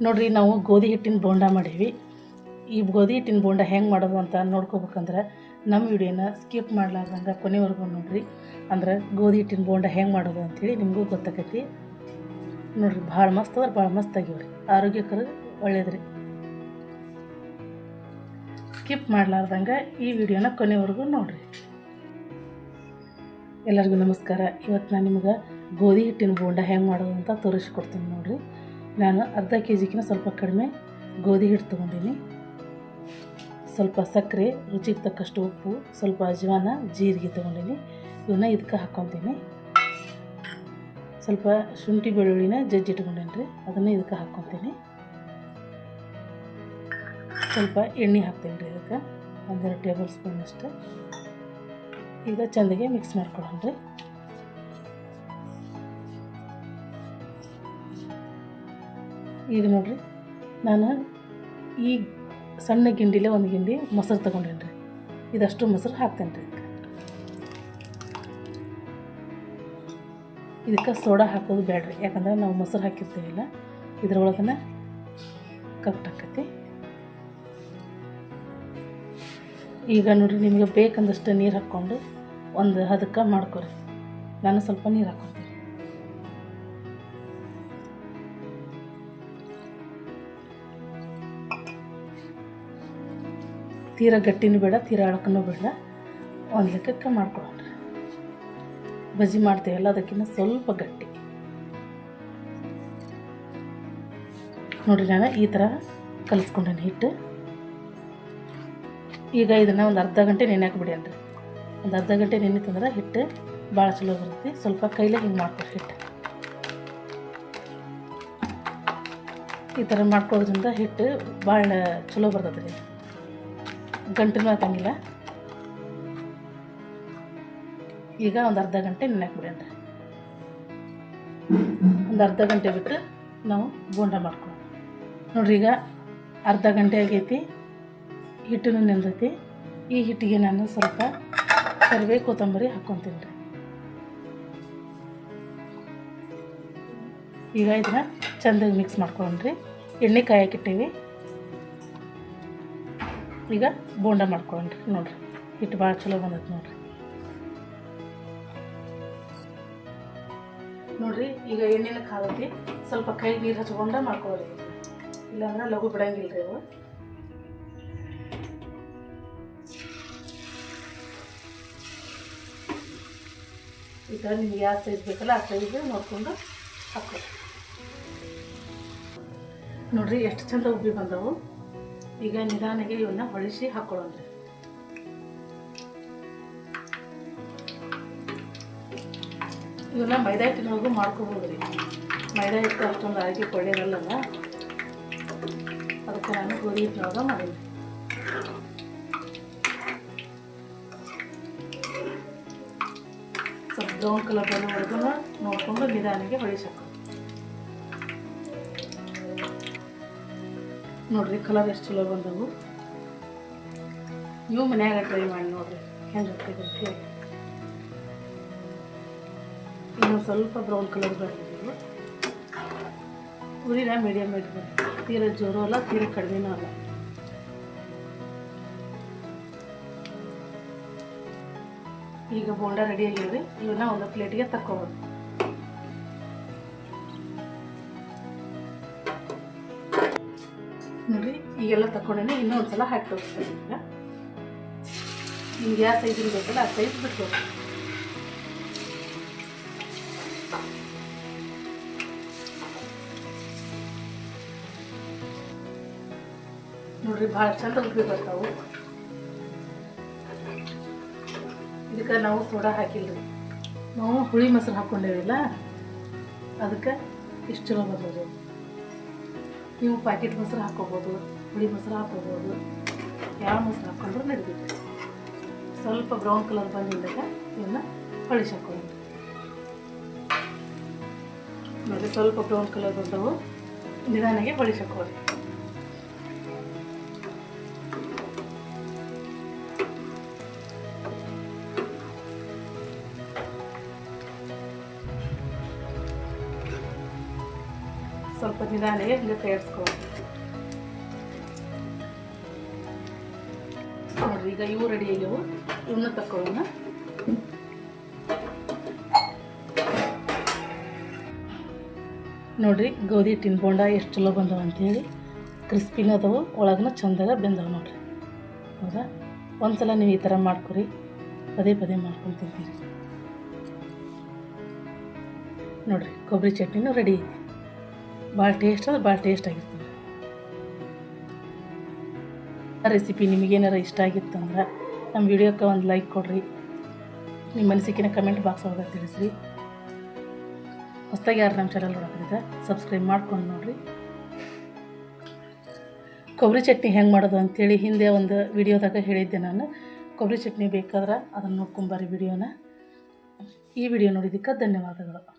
ನೋಡ್ರಿ, ನಾವು ಗೋಧಿ ಹಿಟ್ಟಿನ ಬೋಂಡ ಮಾಡೀವಿ. ಈ ಗೋಧಿ ಹಿಟ್ಟಿನ ಬೋಂಡ ಹೆಂಗೆ ಮಾಡೋದು ಅಂತ ನೋಡ್ಕೋಬೇಕಂದ್ರೆ ನಮ್ಮ ವಿಡಿಯೋನ ಸ್ಕಿಪ್ ಮಾಡ್ಲಾರ್ದಂಗೆ ಕೊನೆವರೆಗೂ ನೋಡ್ರಿ. ಅಂದ್ರೆ ಗೋಧಿ ಹಿಟ್ಟಿನ ಬೋಂಡ ಹೆಂಗೆ ಮಾಡೋದು ಅಂಥೇಳಿ ನಿಮಗೂ ಗೊತ್ತಾಕೈತಿ. ನೋಡ್ರಿ, ಭಾಳ ಮಸ್ತ್ ಅಂದ್ರೆ ಭಾಳ ಮಸ್ತ್ ಆಗಿವ್ರಿ. ಆರೋಗ್ಯಕರ ಒಳ್ಳೇದ್ರಿ. ಸ್ಕಿಪ್ ಮಾಡ್ಲಾರ್ದಂಗೆ ಈ ವಿಡಿಯೋನ ಕೊನೆವರೆಗೂ ನೋಡ್ರಿ. ಎಲ್ಲರಿಗೂ ನಮಸ್ಕಾರ. ಇವತ್ತು ನಾನು ನಿಮ್ಗೆ ಗೋಧಿ ಹಿಟ್ಟಿನ ಬೋಂಡ ಹೆಂಗೆ ಮಾಡೋದು ಅಂತ ತೋರಿಸ್ಕೊಡ್ತೀನಿ ನೋಡ್ರಿ. ನಾನು ಅರ್ಧ KGಗಿಂತ ಸ್ವಲ್ಪ ಕಡಿಮೆ ಗೋಧಿ ಹಿಟ್ಟು ತೊಗೊಂಡಿನಿ. ಸ್ವಲ್ಪ ಸಕ್ಕರೆ, ರುಚಿಗೆ ತಕ್ಕಷ್ಟು ಉಪ್ಪು, ಸ್ವಲ್ಪ ಅಜ್ವಾನ, ಜೀರಿಗೆ ತೊಗೊಂಡಿನಿ. ಇವನ್ನ ಇದಕ್ಕೆ ಹಾಕ್ಕೊತೀನಿ. ಸ್ವಲ್ಪ ಶುಂಠಿ ಬೆಳ್ಳುಳ್ಳಿನ ಜಜ್ಜಿಟ್ಕೊಂಡೇನಿ ರೀ, ಅದನ್ನು ಇದಕ್ಕೆ ಹಾಕ್ಕೊತೀನಿ. ಸ್ವಲ್ಪ ಎಣ್ಣೆ ಹಾಕ್ತೀನಿ ರೀ ಇದಕ್ಕೆ, 1-2 ಟೇಬಲ್ ಸ್ಪೂನ್ ಅಷ್ಟು. ಈಗ ಚೆಂದಾಗೆ ಮಿಕ್ಸ್ ಮಾಡ್ಕೊಳ್ಳೋಣ ರೀ. ಈಗ ನೋಡಿರಿ, ನಾನು ಈ ಸಣ್ಣ ಗಿಂಡಿಲೆ 1 ಗಿಂಡಿ ಮೊಸರು ತೊಗೊಂಡೇನಿ ರೀ. ಇದಷ್ಟು ಮೊಸರು ಹಾಕ್ತೇನೆ ರೀ ಇದಕ್ಕೆ ಸೋಡಾ ಹಾಕೋದು ಬೇಡ್ರಿ, ಯಾಕಂದ್ರೆ ನಾವು ಮೊಸರು ಹಾಕಿರ್ತೀವಿಲ್ಲ, ಇದ್ರೊಳಗನ ಕರೆಕ್ಟ್ ಆಕೈತಿ. ಈಗ ನೋಡಿರಿ, ನಿಮಗೆ ಬೇಕಂದಷ್ಟು ನೀರು ಹಾಕ್ಕೊಂಡು ಒಂದು ಹದಕ್ಕೆ ಮಾಡ್ಕೊರಿ. ನಾನು ಸ್ವಲ್ಪ ನೀರು ಹಾಕ್ಕೊತೀನಿ. ತೀರಾ ಗಟ್ಟಿನೂ ಬೇಡ, ತೀರಾ ಅಳಕನೂ ಬೇಡ, ಒಂದು ಲೆಕ್ಕಕ್ಕೆ ಮಾಡ್ಕೊಳ್ಳೋಣ. ಬಜ್ಜಿ ಮಾಡ್ತೀವಲ್ಲ, ಅದಕ್ಕಿಂತ ಸ್ವಲ್ಪ ಗಟ್ಟಿ. ನೋಡಿರಿ, ನಾನು ಈ ಥರ ಕಲಿಸ್ಕೊಂಡೇನೆ ಹಿಟ್ಟು. ಈಗ ಇದನ್ನು ಒಂದು ಅರ್ಧ ಗಂಟೆ ನೆನೆಯಾಕೆ ಬಿಡೇನ್ರಿ. ಒಂದು ಅರ್ಧ ಗಂಟೆ ನೆನಿತಂದ್ರೆ ಹಿಟ್ಟು ಭಾಳ ಚಲೋ ಬರುತ್ತೆ. ಸ್ವಲ್ಪ ಕೈಲೇ ಹಿಂಗೆ ಮಾಡ್ಕೊರಿ ಹಿಟ್ಟು. ಈ ಥರ ಮಾಡ್ಕೊಳ್ಳೋದ್ರಿಂದ ಹಿಟ್ಟು ಭಾಳ ಚಲೋ ಬರ್ತದೆ ರೀ, ಗಂಟನೂ ಹಾಕಂಗಿಲ್ಲ. ಈಗ ಒಂದು ಅರ್ಧ ಗಂಟೆ ನೆನೆಯಾಕೆ ಬಿಡೇನ್ರಿ. ಒಂದು ಅರ್ಧ ಗಂಟೆ ಬಿಟ್ಟು ನಾವು ಬೋಂಡ ಮಾಡ್ಕೊಳ್ಳೋಣ. ನೋಡ್ರಿ, ಈಗ ಅರ್ಧ ಗಂಟೆ ಆಗೈತಿ, ಹಿಟ್ಟನ್ನು ನೆನೆದೈತಿ. ಈ ಹಿಟ್ಟಿಗೆ ನಾನು ಸ್ವಲ್ಪ ಕರಿಬೇವು, ಕೊತ್ತಂಬರಿ ಹಾಕ್ಕೊತೀನಿ ರೀ. ಈಗ ಇದನ್ನ ಚೆಂದಾಗಿ ಮಿಕ್ಸ್ ಮಾಡ್ಕೊಳ್ಳೋಣ್ರಿ. ಎಣ್ಣೆ ಕಾಯಕ್ಕಿಟ್ಟೀವಿ. ಈಗ ಬೋಂಡ ಮಾಡ್ಕೊಳ್ಳೋಣ್ರಿ. ನೋಡಿರಿ, ಹಿಟ್ಟು ಭಾಳ ಚಲೋ ಬಂದೈತೆ ನೋಡಿರಿ. ನೋಡಿರಿ, ಈಗ ಎಣ್ಣೆನ ಕಾದೈತಿ. ಸ್ವಲ್ಪ ಕೈ ನೀರು ಹಚ್ಕೊಂಡ ಮಾಡ್ಕೊಳ್ಳಿ, ಇಲ್ಲಾಂದ್ರೆ ಲಘು ಬಿಡಂಗಿಲ್ಲ ರೀ ಇವು. ಈ ಥರ ನಿಮ್ಗೆ ಯಾವ ಸೈಜ್ ಬೇಕಲ್ಲ ಆ ಸೈಜ್ ನೋಡಿಕೊಂಡು ಹಾಕ್ಕೊಳ್ಳಿ. ನೋಡಿರಿ, ಎಷ್ಟು ಚಂದ ಉಬ್ಬಿ ಬಂದವು. ಈಗ ನಿಧಾನಕ್ಕೆ ಇವನ್ನ ಹೊಳಿಸಿ ಹಾಕ್ಕೊಳ್ಳೋಣ. ಇವನ್ನ ಮೈದಾ ಹಿಟ್ಟಿನೊಳಗೂ ಮಾಡ್ಕೋಬೋದು ರೀ. ಮೈದಾ ಹಿಟ್ಟು ಅಷ್ಟೊಂದು ಆರೋಗ್ಯ ಒಳ್ಳೆಯದಲ್ಲ, ಅದಕ್ಕೆ ನಾನು ಗೋಧಿ ಹಿಟ್ಟಿನೊಳಗೆ ಮಾಡೀನಿ. ಸ್ವಲ್ಪ ಬ್ರೌನ್ ಕಲರ್ ಬರೋವರೆಗೂ ನೋಡಿಕೊಂಡು ನಿಧಾನಕ್ಕೆ ಹೊಳಿಸಿ ಹಾಕೋ. ನೋಡಿರಿ, ಕಲರ್ ಎಷ್ಟು ಚಲೋ ಬಂದವು. ನೀವು ಮನ್ಯಾಗ ಟ್ರೈ ಮಾಡಿ ನೋಡಿರಿ ಹೆಂಗೆ ಆಗ್ತೈತೆ. ಇನ್ನೊಂದು ಸ್ವಲ್ಪ ಬ್ರೌನ್ ಕಲರ್ ಬರ್ತಿದ್ದೀವಿ. ಉರಿನ ಮೀಡಿಯಮ್ ಇಟ್ಬೇಕು, ತೀರ ಜೋರು ಅಲ್ಲ, ತೀರ ಕಡಿಮೆನೂ ಅಲ್ಲ. ಈಗ ಬೋಂಡ ರೆಡಿ ಆಗಿವ್ರಿ. ಇವನ್ನ ಒಂದು ಪ್ಲೇಟಿಗೆ ತಕ್ಕೋಬೋದು. ನೋಡಿರಿ, ಈಗೆಲ್ಲ ತಗೊಂಡೇನೆ. ಇನ್ನೂ ಒಂದು ಸಲ ಹಾಕಿ ತೋರಿಸ್ತೀನಿ. ಈಗ ನಿಮ್ಗೆ ಯಾವ ಸೈಜಿನ ಬೇಕಲ್ಲ ಆ ಸೈಜ್ ಬಿಟ್ಟು ನೋಡ್ರಿ, ಭಾಳ ಚಂದ ಉಪ್ಪಿ ಬರ್ತಾವು. ಇದಕ್ಕೆ ನಾವು ಸೋಡಾ ಹಾಕಿಲ್ರಿ, ನಾವು ಹುಳಿ ಮೊಸರು ಹಾಕ್ಕೊಂಡೇವಿಲ್ಲ, ಅದಕ್ಕೆ ಇಷ್ಟು ಚಲೋ ಬರ್ತದೆ. ನೀವು ಪ್ಯಾಕೆಟ್ ಮೊಸರು ಹಾಕ್ಕೋಬೋದು, ಹುಳಿ ಮೊಸರು ಹಾಕ್ಕೋಬೋದು, ಯಾವ ಮೊಸರು ಹಾಕ್ಕೊಂಡ್ರೂ ನಡೀತೈತೆ. ಸ್ವಲ್ಪ ಬ್ರೌನ್ ಕಲರ್ ಬಂದಿದ್ದಾಗ ಇವನ್ನ ಹೊಳಿಸಿ ಹಾಕ್ಕೊಳ್ಳೋದು. ನೋಡಿ, ಸ್ವಲ್ಪ ಬ್ರೌನ್ ಕಲರ್ ಬಂದವು, ನಿಧಾನಾಗೆ ಹೊಳಿಸಿ ಹಾಕ್ಕೊಳ್ಳಿ. ಸ್ವಲ್ಪ ನಿಧಾನಿಗೆ ಹಿಂಗೆ ಕೈಯಾಡಿಸ್ಕೊಳ್ಳೋದು. ನೋಡಿರಿ ಈಗ ಇವು ರೆಡಿ ಆಗ್ಯಾವು. ಇವನ್ನ ತಕೊಳ್ಳೋಣ. ನೋಡಿರಿ ಗೋಧಿ ಹಿಟ್ಟಿನ ಬೋಂಡ ಎಷ್ಟು ಚಲೋ ಬಂದವ ಅಂಥೇಳಿ. ಕ್ರಿಸ್ಪಿನೂ ಅದಾವು, ಒಳಗನ ಚಂದಾಗ ಬೆಂದವ ನೋಡಿರಿ. ಹೌದಾ? ಒಂದು ಸಲ ನೀವು ಈ ಥರ ಮಾಡ್ಕೊರಿ, ಪದೇ ಪದೇ ಮಾಡ್ಕೊಂಡು ತಿಂತೀರಿ. ನೋಡಿರಿ ಕೊಬ್ಬರಿ ಚಟ್ನಿನೂ ರೆಡಿ ಐತಿ. ಭಾಳ ಟೇಸ್ಟ್ ಅಂದ್ರೆ ಭಾಳ ಟೇಸ್ಟ್ ಆಗಿರ್ತದೆ. ಆ ರೆಸಿಪಿ ನಿಮಗೇನಾರ ಇಷ್ಟ ಆಗಿತ್ತಂದ್ರೆ ನಮ್ಮ ವಿಡಿಯೋಕ್ಕೆ ಒಂದು ಲೈಕ್ ಕೊಡಿರಿ. ನಿಮ್ಮ ಅನಿಸಿಕೆನ ಕಮೆಂಟ್ ಬಾಕ್ಸ್ ಒಳಗೆ ತಿಳಿಸ್ರಿ. ಹೊಸದಾಗಿ ಯಾರು ನಮ್ಮ ಚಾನಲ್ ನೋಡೋದ್ರಿಂದ ಸಬ್ಸ್ಕ್ರೈಬ್ ಮಾಡ್ಕೊಂಡು ನೋಡಿರಿ. ಕೊಬ್ಬರಿ ಚಟ್ನಿ ಹೆಂಗೆ ಮಾಡೋದು ಅಂಥೇಳಿ ಹಿಂದೆ ಒಂದು ವಿಡಿಯೋದಾಗ ಹೇಳಿದ್ದೆ ನಾನು. ಕೊಬ್ಬರಿ ಚಟ್ನಿ ಬೇಕಾದ್ರೆ ಅದನ್ನು ನೋಡ್ಕೊಂಬರ್ರಿ ವಿಡಿಯೋನ. ಈ ವಿಡಿಯೋ ನೋಡಿದ್ದಕ್ಕೆ ಧನ್ಯವಾದಗಳು.